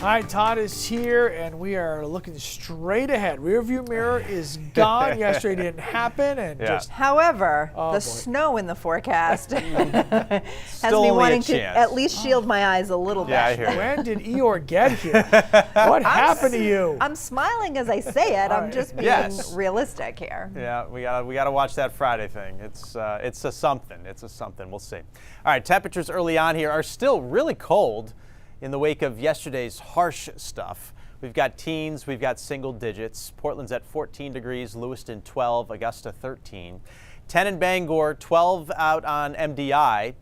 All right, Todd is here, and we are looking straight ahead. Rearview mirror is gone. Yesterday didn't happen, and just. However, Oh, the boy. Snow in the forecast has Still me only a wanting to chance. at least shield my eyes a little Yeah, I bit. hear you. When did Eeyore get here? What happened to you? I'm smiling as I say it. I'm just being Yes. realistic here. Yeah, we gotta watch that Friday thing. It's a something. It's a something. We'll see. All right, temperatures early on here are still really cold in the wake of yesterday's harsh stuff. We've got teens, we've got single digits. Portland's at 14 degrees, Lewiston 12, Augusta 13. 10 in Bangor, 12 out on MDI.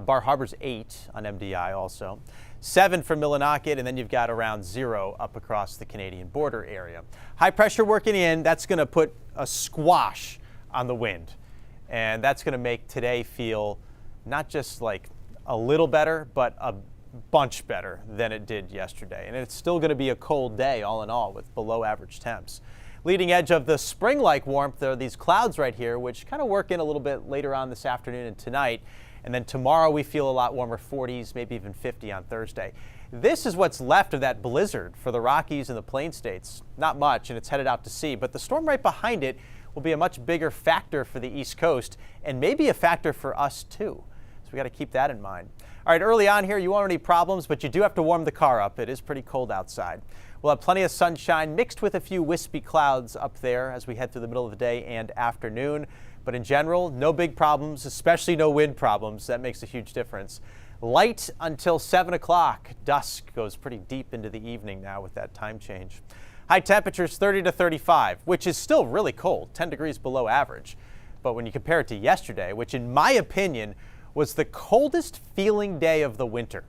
Bar Harbor's 8 on MDI also. 7 for Millinocket, and then you've got around 0 up across the Canadian border area. High pressure working in, that's going to put a squash on the wind. And that's going to make today feel not just like a little better, but a bunch better than it did yesterday. And it's still going to be a cold day all in all with below average temps. Leading edge of the spring-like warmth are these clouds right here, which kind of work in a little bit later on this afternoon and tonight. And then tomorrow we feel a lot warmer, 40s, maybe even 50 on Thursday. This is what's left of that blizzard for the Rockies and the Plain States. Not much, and it's headed out to sea, but the storm right behind it will be a much bigger factor for the East Coast and maybe a factor for us too. So we got to keep that in mind. All right, early on here, you won't have any problems, but you do have to warm the car up. It is pretty cold outside. We'll have plenty of sunshine mixed with a few wispy clouds up there as we head through the middle of the day and afternoon. But in general, no big problems, especially no wind problems. That makes a huge difference. Light until 7 o'clock. Dusk goes pretty deep into the evening now with that time change. High temperatures 30 to 35, which is still really cold, 10 degrees below average. But when you compare it to yesterday, which in my opinion was the coldest feeling day of the winter,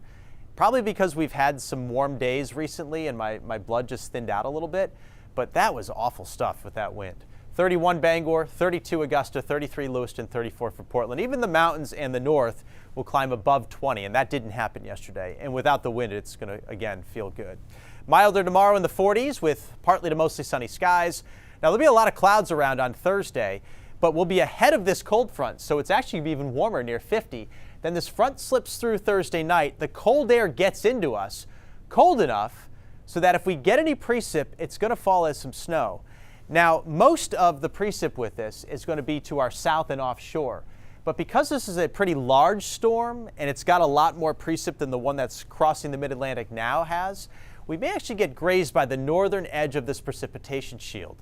probably because we've had some warm days recently and my blood just thinned out a little bit, but that was awful stuff with that wind. 31 Bangor, 32 Augusta, 33 Lewiston, 34 for Portland. Even the mountains and the north will climb above 20, and that didn't happen yesterday. And without the wind, it's going to, again, feel good. Milder tomorrow in the 40s with partly to mostly sunny skies. Now, there'll be a lot of clouds around on Thursday, but we'll be ahead of this cold front, so it's actually going to be even warmer, near 50. Then this front slips through Thursday night. The cold air gets into us, cold enough so that if we get any precip, it's going to fall as some snow. Now, most of the precip with this is going to be to our south and offshore. But because this is a pretty large storm and it's got a lot more precip than the one that's crossing the mid-Atlantic now has, we may actually get grazed by the northern edge of this precipitation shield.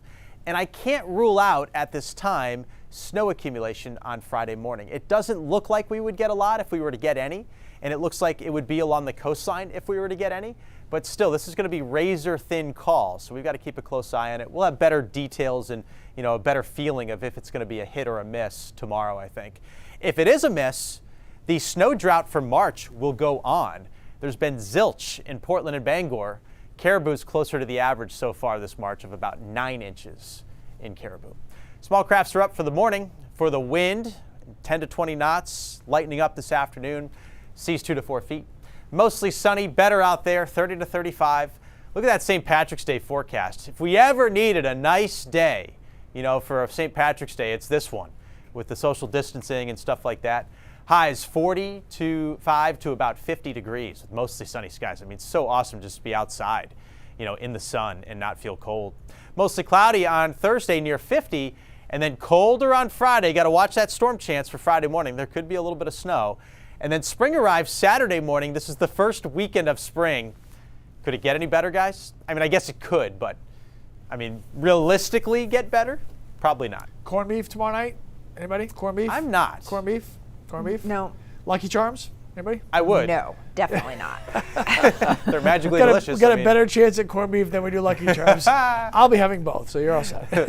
And I can't rule out at this time snow accumulation on Friday morning. It doesn't look like we would get a lot if we were to get any, and it looks like it would be along the coastline if we were to get any. But still, this is going to be razor thin call, so we've got to keep a close eye on it. We'll have better details and a better feeling of if it's going to be a hit or a miss tomorrow, I think. If it is a miss, the snow drought for March will go on. There's been zilch in Portland and Bangor. Caribou's closer to the average so far this March of about 9 inches in Caribou. Small crafts are up for the morning. For the wind, 10 to 20 knots, lightening up this afternoon. Seas 2 to 4 feet. Mostly sunny, better out there, 30 to 35. Look at that St. Patrick's Day forecast. If we ever needed a nice day, for St. Patrick's Day, it's this one with the social distancing and stuff like that. Highs 45 to about 50 degrees with mostly sunny skies. I mean, it's so awesome just to be outside, in the sun and not feel cold. Mostly cloudy on Thursday near 50, and then colder on Friday. Got to watch that storm chance for Friday morning. There could be a little bit of snow. And then spring arrives Saturday morning. This is the first weekend of spring. Could it get any better, guys? I mean, I guess it could, but realistically get better? Probably not. Corned beef tomorrow night? Anybody? Corned beef? I'm not. Corned beef? Corned beef? No. Lucky Charms? Anybody? I would. No, definitely not. They're magically delicious. We got a better chance at corned beef than we do Lucky Charms. I'll be having both, so you're all set.